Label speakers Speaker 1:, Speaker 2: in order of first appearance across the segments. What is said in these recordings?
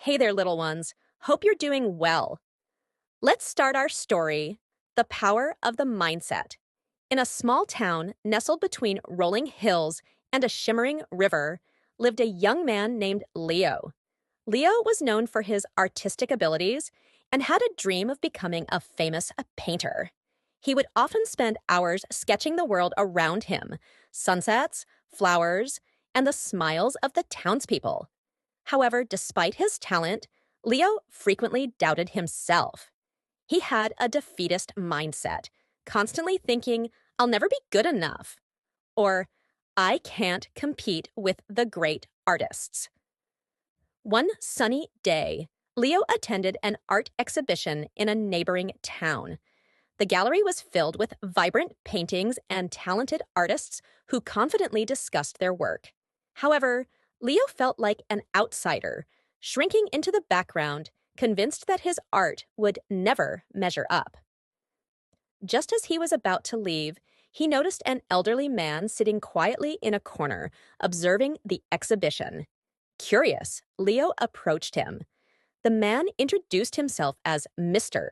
Speaker 1: Hey there, little ones. Hope you're doing well. Let's start our story, The Power of the Mindset. In a small town nestled between rolling hills and a shimmering river lived a young man named Leo. Leo was known for his artistic abilities and had a dream of becoming a famous painter. He would often spend hours sketching the world around him, sunsets, flowers, and the smiles of the townspeople. However, despite his talent, Leo frequently doubted himself. He had a defeatist mindset, constantly thinking, "I'll never be good enough," or "I can't compete with the great artists." One sunny day, Leo attended an art exhibition in a neighboring town. The gallery was filled with vibrant paintings and talented artists who confidently discussed their work. However, Leo felt like an outsider, shrinking into the background, convinced that his art would never measure up. Just as he was about to leave, he noticed an elderly man sitting quietly in a corner, observing the exhibition. Curious, Leo approached him. The man introduced himself as Mr.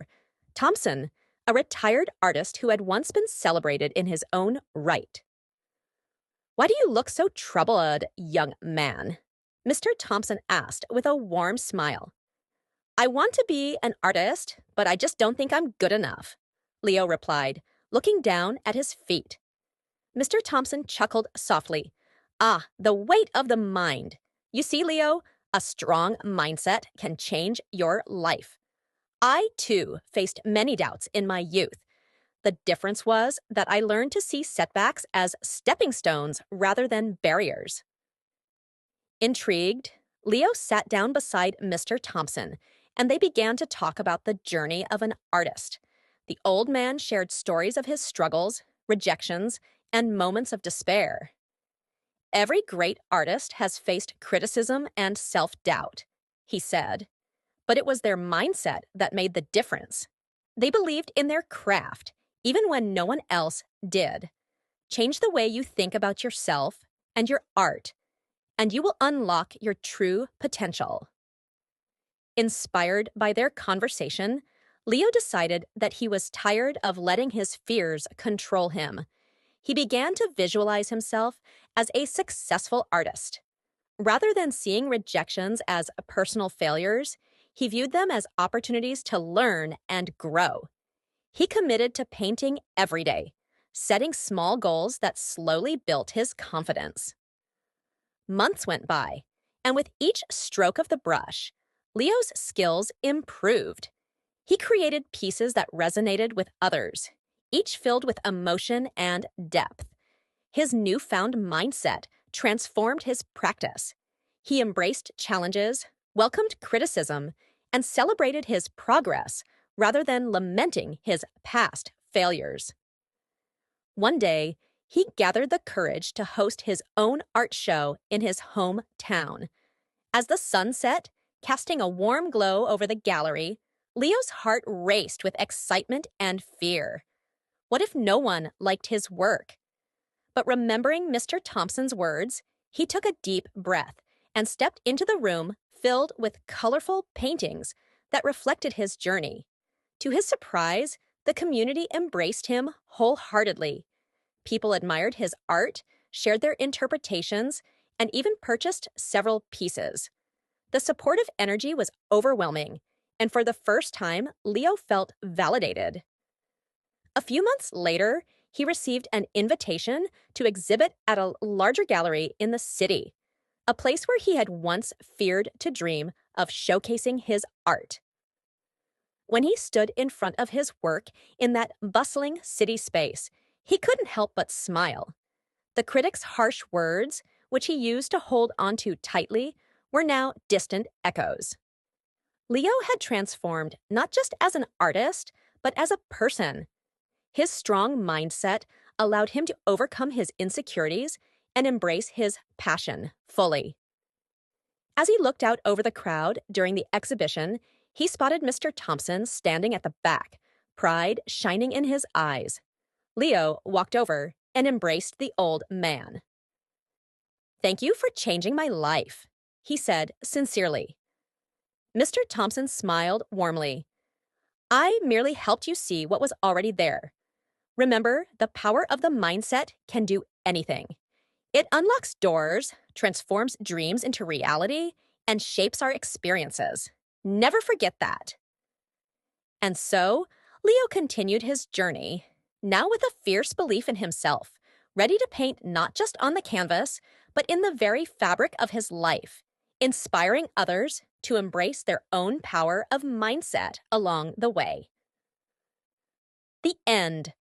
Speaker 1: Thompson, a retired artist who had once been celebrated in his own right. "Why do you look so troubled, young man?" Mr. Thompson asked with a warm smile. "I want to be an artist, but I just don't think I'm good enough," Leo replied, looking down at his feet. Mr. Thompson chuckled softly. "Ah, the weight of the mind. You see, Leo, a strong mindset can change your life. I, too, faced many doubts in my youth. The difference was that I learned to see setbacks as stepping stones rather than barriers." Intrigued, Leo sat down beside Mr. Thompson, and they began to talk about the journey of an artist. The old man shared stories of his struggles, rejections, and moments of despair. "Every great artist has faced criticism and self-doubt," he said, "but it was their mindset that made the difference. They believed in their craft, even when no one else did. Change the way you think about yourself and your art, and you will unlock your true potential." Inspired by their conversation, Leo decided that he was tired of letting his fears control him. He began to visualize himself as a successful artist. Rather than seeing rejections as personal failures, he viewed them as opportunities to learn and grow. He committed to painting every day, setting small goals that slowly built his confidence. Months went by, and with each stroke of the brush, Leo's skills improved. He created pieces that resonated with others, each filled with emotion and depth. His newfound mindset transformed his practice. He embraced challenges, welcomed criticism, and celebrated his progress rather than lamenting his past failures. One day, he gathered the courage to host his own art show in his hometown. As the sun set, casting a warm glow over the gallery, Leo's heart raced with excitement and fear. What if no one liked his work? But remembering Mr. Thompson's words, he took a deep breath and stepped into the room filled with colorful paintings that reflected his journey. To his surprise, the community embraced him wholeheartedly. People admired his art, shared their interpretations, and even purchased several pieces. The supportive energy was overwhelming, and for the first time, Leo felt validated. A few months later, he received an invitation to exhibit at a larger gallery in the city, a place where he had once feared to dream of showcasing his art. When he stood in front of his work in that bustling city space, he couldn't help but smile. The critic's harsh words, which he used to hold onto tightly, were now distant echoes. Leo had transformed not just as an artist, but as a person. His strong mindset allowed him to overcome his insecurities and embrace his passion fully. As he looked out over the crowd during the exhibition, he spotted Mr. Thompson standing at the back, pride shining in his eyes. Leo walked over and embraced the old man. "Thank you for changing my life," he said sincerely. Mr. Thompson smiled warmly. I merely helped you see what was already there. Remember, the power of the mindset can do anything. It unlocks doors, transforms dreams into reality, and shapes our experiences. Never forget that. And so, Leo continued his journey, now with a fierce belief in himself, ready to paint not just on the canvas, but in the very fabric of his life, inspiring others to embrace their own power of mindset along the way. The end.